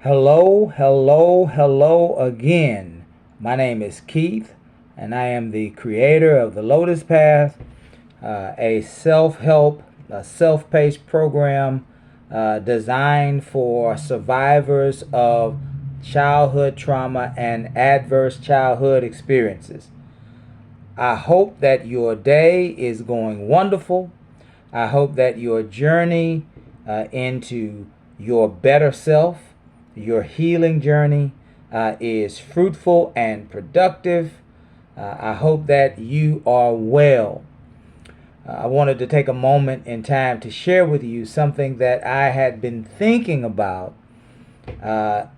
Hello, hello, hello again. My name is Keith, and I am the creator of the Lotus Path, a self-help, self-paced program designed for survivors of childhood trauma and adverse childhood experiences. I hope that your day is going wonderful. I hope that your journey into your better self, your healing journey, is fruitful and productive. I hope that you are well. I wanted to take a moment in time to share with you something that I had been thinking about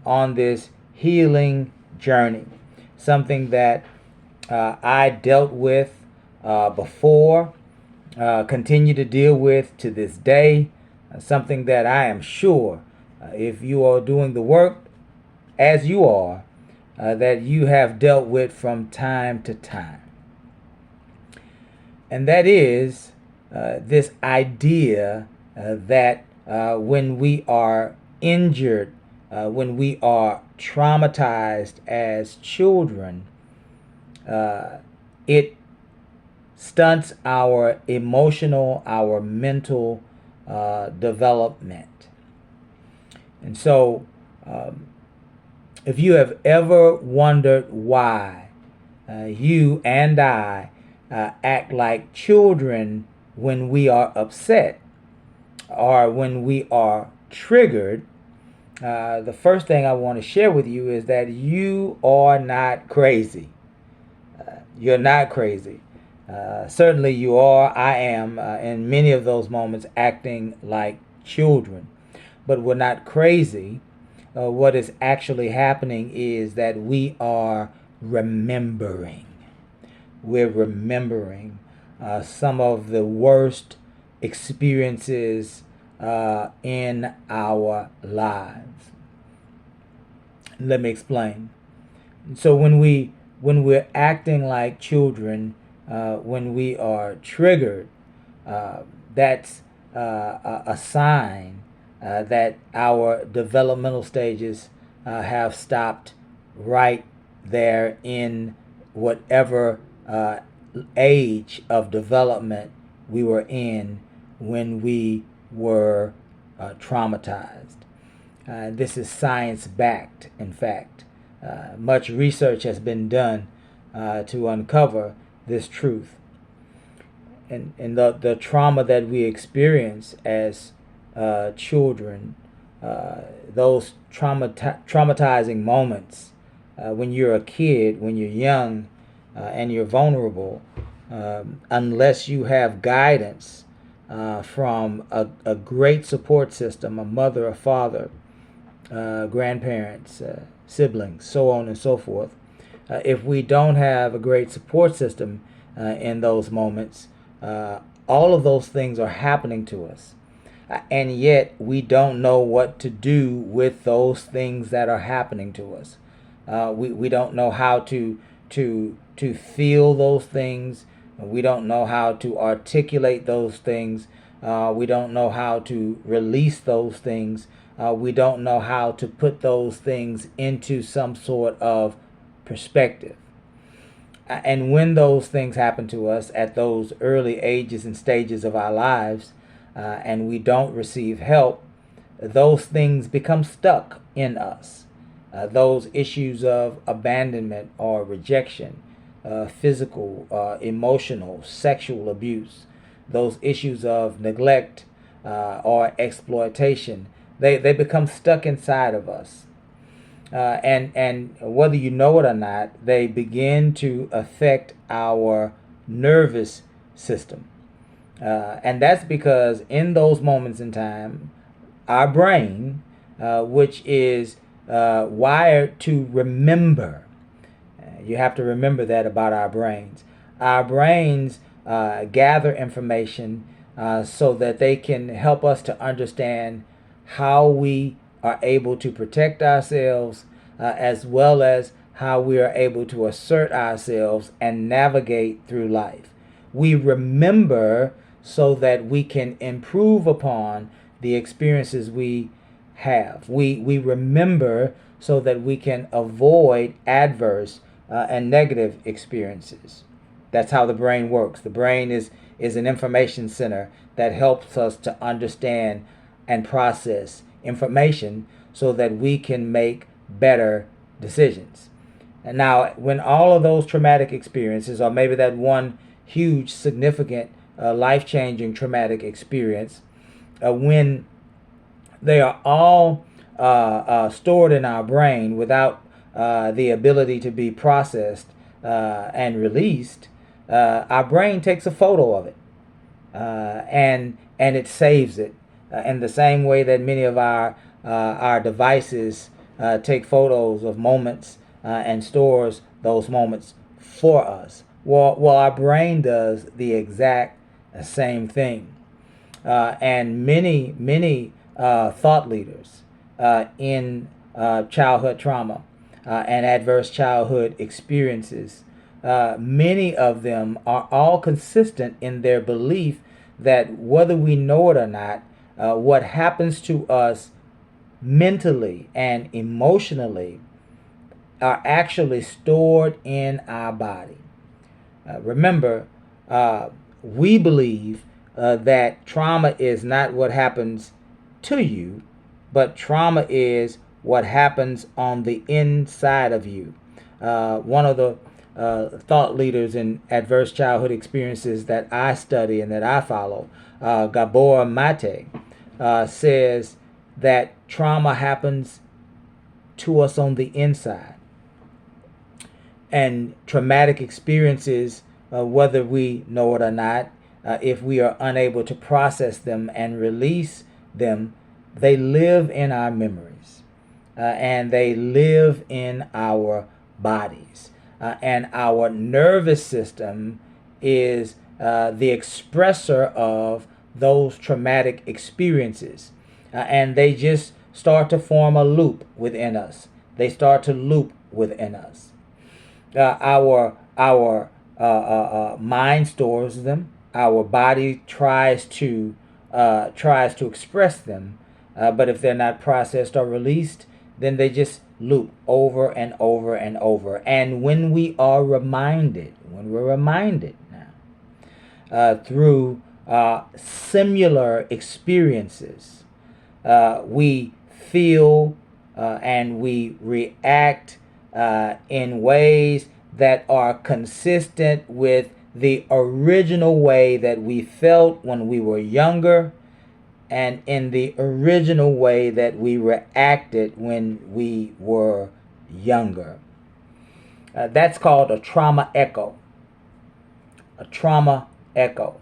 on this healing journey. Something that I dealt with before, continue to deal with to this day, something that I am sure, if you are doing the work as you are, that you have dealt with from time to time. And that is this idea that when we are injured, when we are traumatized as children, it stunts our emotional, our mental development. And so, if you have ever wondered why you and I act like children when we are upset or when we are triggered, the first thing I want to share with you is that you are not crazy. You're not crazy. Certainly you are. I am in many of those moments acting like children. But we're not crazy. What is actually happening is that we are remembering. We're remembering some of the worst experiences in our lives. Let me explain. So when we're acting like children, when we are triggered, that's a sign that our developmental stages have stopped right there in whatever age of development we were in when we were traumatized. This is science backed, in fact. Much research has been done to uncover this truth. And the trauma that we experience as children, those traumatizing moments when you're a kid, when you're young, and you're vulnerable, unless you have guidance from a great support system, a mother, a father, grandparents, siblings, so on and so forth. If we don't have a great support system in those moments, all of those things are happening to us. And yet we don't know what to do with those things that are happening to us. We don't know how to feel those things. We don't know how to articulate those things. We don't know how to release those things. We don't know how to put those things into some sort of perspective. And when those things happen to us at those early ages and stages of our lives, and we don't receive help, those things become stuck in us. Those issues of abandonment or rejection, physical, emotional, sexual abuse, those issues of neglect or exploitation, they become stuck inside of us. And whether you know it or not, they begin to affect our nervous system. And that's because in those moments in time, our brain, which is wired to remember, you have to remember that about our brains. Our brains gather information so that they can help us to understand how we are able to protect ourselves, as well as how we are able to assert ourselves and navigate through life. We remember so that we can improve upon the experiences we have. We remember so that we can avoid adverse and negative experiences. That's how the brain works. The brain is an information center that helps us to understand and process information so that we can make better decisions. And now, when all of those traumatic experiences, or maybe that one huge, significant, life-changing traumatic experience, when they are all stored in our brain without the ability to be processed and released, our brain takes a photo of it, and it saves it in the same way that many of our devices take photos of moments and stores those moments for us. Well, our brain does the exact same thing. And many thought leaders in childhood trauma and adverse childhood experiences, many of them are all consistent in their belief that whether we know it or not, what happens to us mentally and emotionally are actually stored in our body. Remember, we believe that trauma is not what happens to you, but trauma is what happens on the inside of you. One of the thought leaders in adverse childhood experiences that I study and that I follow, Gabor Mate, says that trauma happens to us on the inside. And traumatic experiences, whether we know it or not, if we are unable to process them and release them, they live in our memories and they live in our bodies. And our nervous system is the expressor of those traumatic experiences. And they just start to form a loop within us. They start to loop within us. Our mind stores them. Our body tries to express them, but if they're not processed or released, then they just loop over and over and over. And when we're reminded now through similar experiences, we feel and we react in ways that are consistent with the original way that we felt when we were younger and in the original way that we reacted when we were younger. That's called a trauma echo. A trauma echo.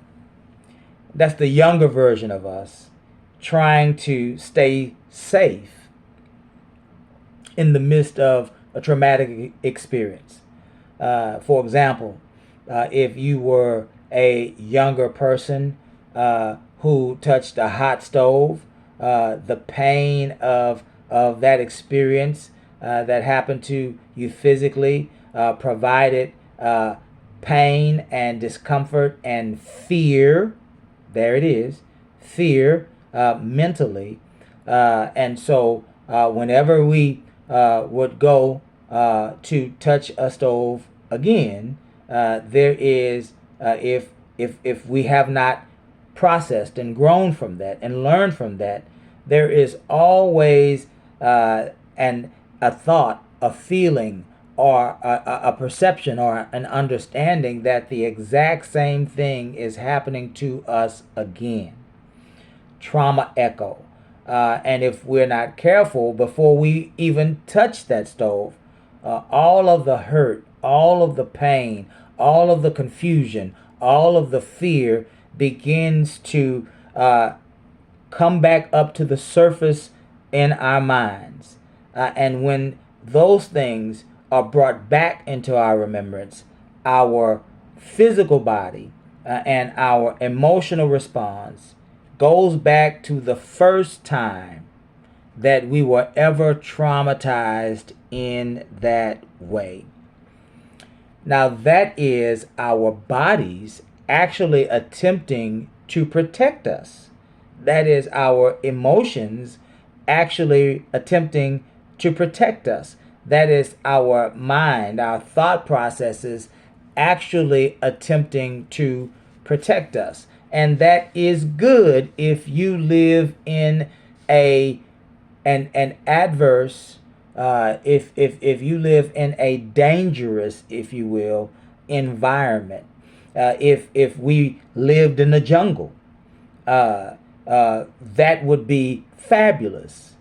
That's the younger version of us trying to stay safe in the midst of a traumatic experience. For example, if you were a younger person who touched a hot stove, the pain of that experience that happened to you physically provided pain and discomfort and fear. There it is, fear mentally. And so whenever we would go to touch a stove again, there is, if we have not processed and grown from that and learned from that, there is always a thought, a feeling, or a perception or an understanding that the exact same thing is happening to us again. Trauma echo. And if we're not careful, before we even touch that stove, all of the hurt, all of the pain, all of the confusion, all of the fear begins to come back up to the surface in our minds. And when those things are brought back into our remembrance, our physical body and our emotional response goes back to the first time that we were ever traumatized in that way. Now, that is our bodies actually attempting to protect us. That is our emotions actually attempting to protect us. That is our mind, our thought processes actually attempting to protect us. And that is good if you live in an adverse, if you live in a dangerous, if you will, environment. If we lived in the jungle, that would be fabulous,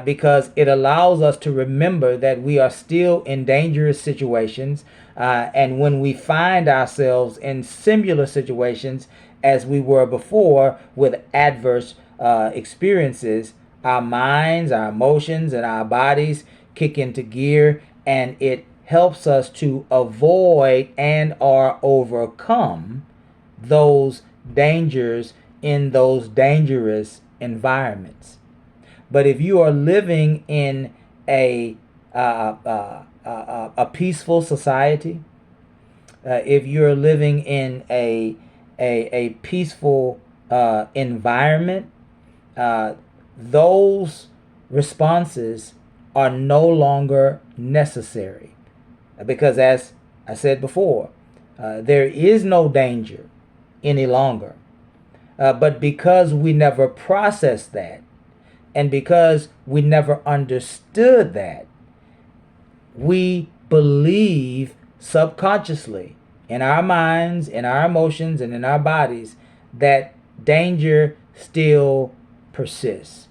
because it allows us to remember that we are still in dangerous situations, and when we find ourselves in similar situations as we were before with adverse experiences, our minds, our emotions, and our bodies kick into gear, and it helps us to avoid and or overcome those dangers in those dangerous environments. But if you are living in a peaceful society, if you're living in a peaceful environment, those responses are no longer necessary, because, as I said before, there is no danger any longer. But because we never processed that, and because we never understood that, we believe subconsciously in our minds, in our emotions, and in our bodies that danger still persists.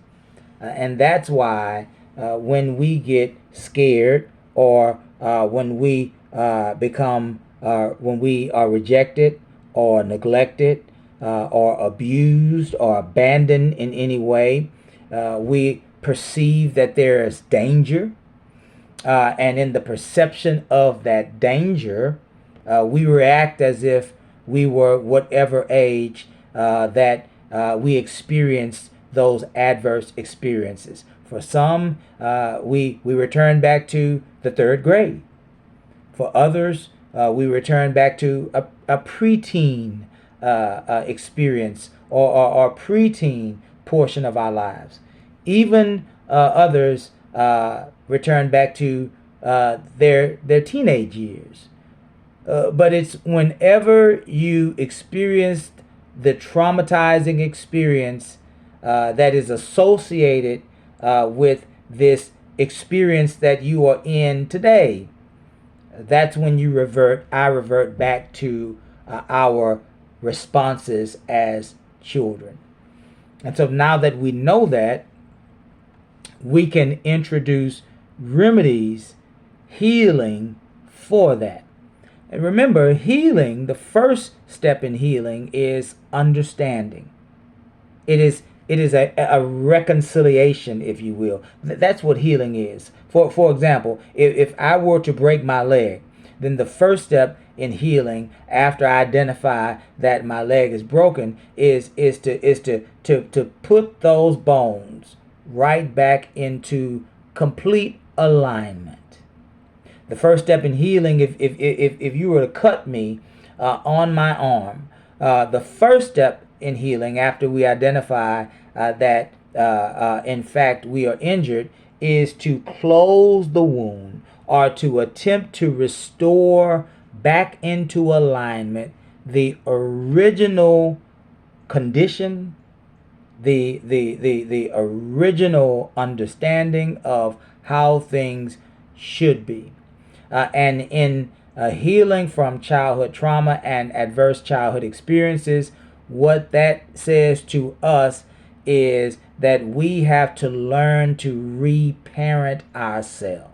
And that's why when we get scared, or when we when we are rejected or neglected, or abused or abandoned in any way, we perceive that there is danger. And in the perception of that danger, we react as if we were whatever age that we experienced those adverse experiences. For some, we return back to the third grade. For others, we return back to a preteen experience, or preteen portion of our lives. Even others return back to their teenage years. But it's whenever you experienced the traumatizing experience that is associated with this experience that you are in today, that's when I revert back to our responses as children. And so now that we know that, we can introduce remedies, healing for that. And remember, healing, the first step in healing is understanding. It is a reconciliation, if you will. That's what healing is. For example, if I were to break my leg, then the first step in healing, after I identify that my leg is broken, is to put those bones right back into complete alignment. The first step in healing, if you were to cut me on my arm, the first step in healing, after we identify that in fact we are injured, is to close the wound, or to attempt to restore back into alignment the original condition, the original understanding of how things should be. And in healing from childhood trauma and adverse childhood experiences, what that says to us is that we have to learn to reparent ourselves.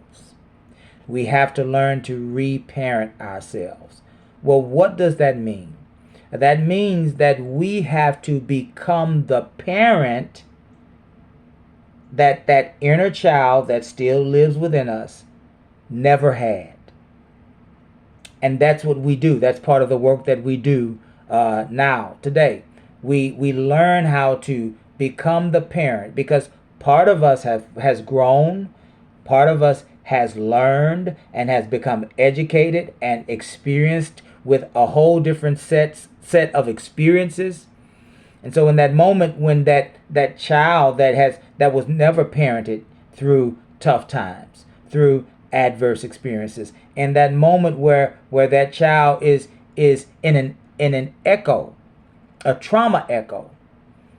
We have to learn to reparent ourselves. Well, what does that mean? That means that we have to become the parent that inner child that still lives within us never had. And that's what we do. That's part of the work that we do now, today. We learn how to become the parent, because part of us has grown, part of us has learned and has become educated and experienced with a whole different set of experiences. And so in that moment when that child that was never parented through tough times, through adverse experiences, in that moment where that child is in an echo, a trauma echo,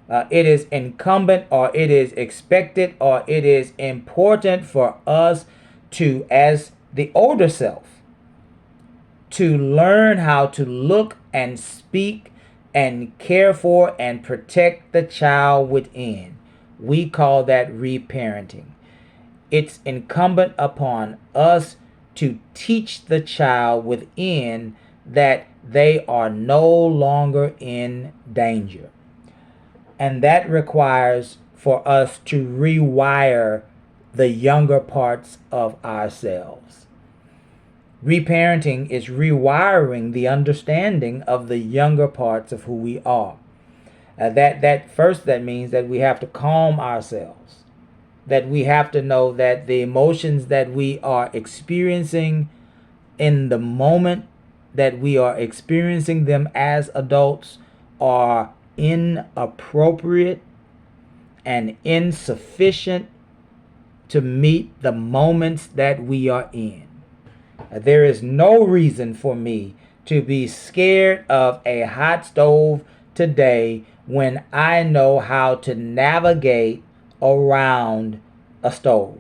it is incumbent, or it is expected, or it is important for us to, as the older self, to learn how to look and speak and care for and protect the child within. We call that reparenting. It's incumbent upon us to teach the child within that they are no longer in danger. And that requires for us to rewire the younger parts of ourselves. Reparenting is rewiring the understanding of the younger parts of who we are. That means that we have to calm ourselves, that we have to know that the emotions that we are experiencing in the moment that we are experiencing them as adults are inappropriate and insufficient to meet the moments that we are in. There is no reason for me to be scared of a hot stove today when I know how to navigate around a stove.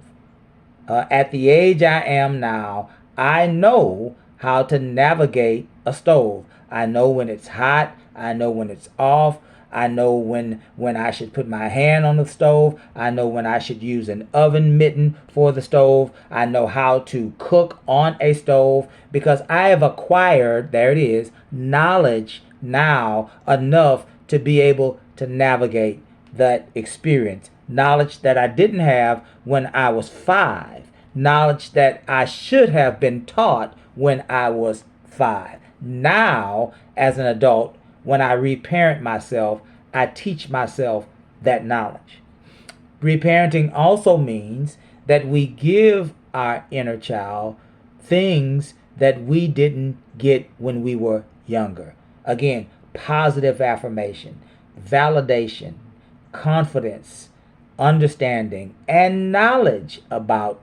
At the age I am now, I know how to navigate a stove. I know when it's hot. I know when it's off. I know when I should put my hand on the stove. I know when I should use an oven mitten for the stove. I know how to cook on a stove because I have acquired, there it is, knowledge now enough to be able to navigate that experience. Knowledge that I didn't have when I was 5. Knowledge that I should have been taught when I was 5. Now, as an adult, when I reparent myself, I teach myself that knowledge. Reparenting also means that we give our inner child things that we didn't get when we were younger. Again, positive affirmation, validation, confidence, understanding, and knowledge about,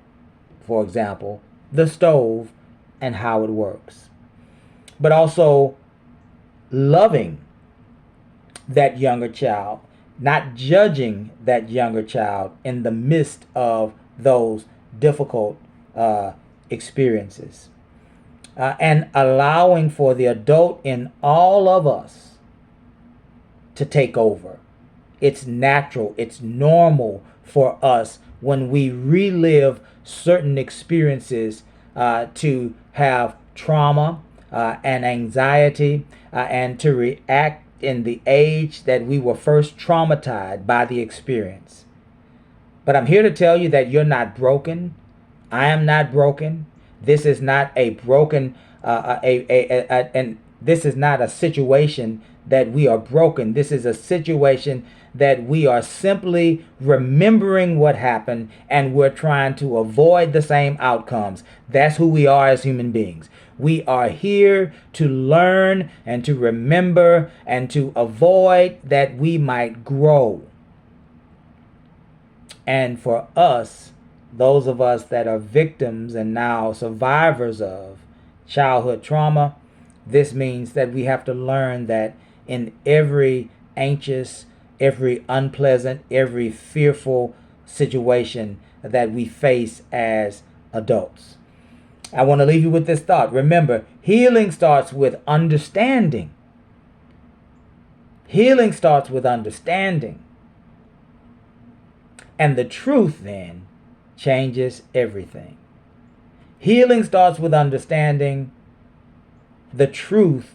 for example, the stove and how it works. But also loving that younger child, not judging that younger child in the midst of those difficult experiences, and allowing for the adult in all of us to take over. It's natural, it's normal for us when we relive certain experiences to have trauma and anxiety and to react in the age that we were first traumatized by the experience. But I'm here to tell you that you're not broken. I am not broken. This is not a broken, and this is not a situation that we are broken. This is a situation that we are simply remembering what happened and we're trying to avoid the same outcomes. That's who we are as human beings. We are here to learn and to remember and to avoid that we might grow. And for us, those of us that are victims and now survivors of childhood trauma, this means that we have to learn that in every anxious, every unpleasant, every fearful situation that we face as adults. I want to leave you with this thought. Remember, healing starts with understanding. Healing starts with understanding. And the truth then changes everything. Healing starts with understanding. The truth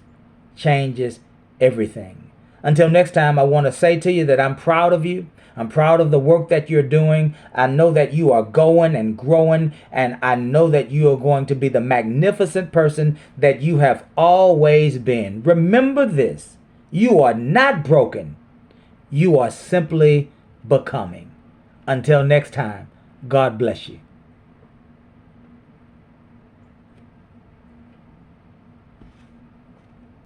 changes everything. Until next time, I want to say to you that I'm proud of you. I'm proud of the work that you're doing. I know that you are going and growing, and I know that you are going to be the magnificent person that you have always been. Remember this: you are not broken. You are simply becoming. Until next time, God bless you.